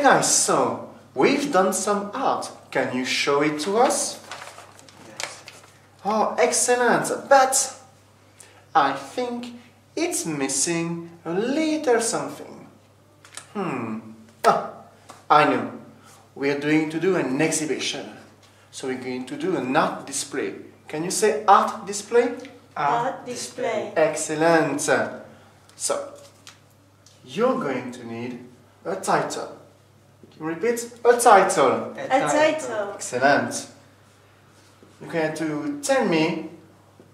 nice. So, we've done some art. Can you show it to us? Yes. Oh, excellent. But I think it's missing a little something. I know. We're going to do an exhibition. So we're going to do an art display. Can you say art display? Art display. Excellent. So, you're going to need a title. Can you repeat? A title. A title. Excellent. You're going to tell me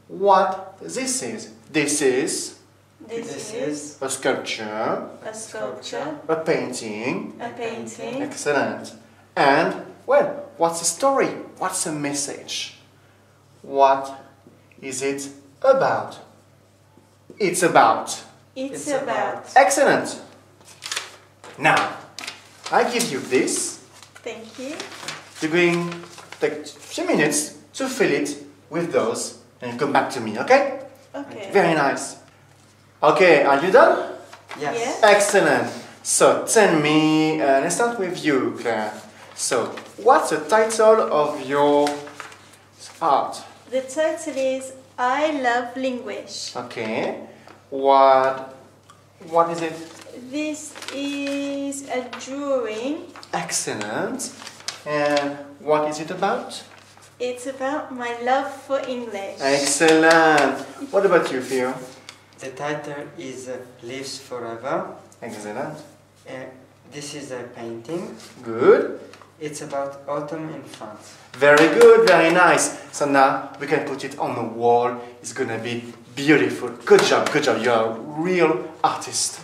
what this is. This is This is a sculpture, a sculpture, a painting. a painting. Excellent. And, well, what's the story? What's the message? What is it about? It's about. It's about. Excellent. Now, I give you this. Thank you. You're going to take a few minutes to fill it with those and come back to me, okay? Okay. Very nice. Okay, are you done? Yes. Yes. Excellent. So tell me, let's start with you, Claire. So, what's the title of your art? The title is I Love Linguish. Okay. What is it? This is a drawing. Excellent. And what is it about? It's about my love for English. Excellent. What about you, Theo? The title is Lives Forever. Excellent. This is a painting. Good. It's about autumn in France. Very good, very nice. So now we can put it on the wall. It's gonna be beautiful. Good job, good job. You're a real artist.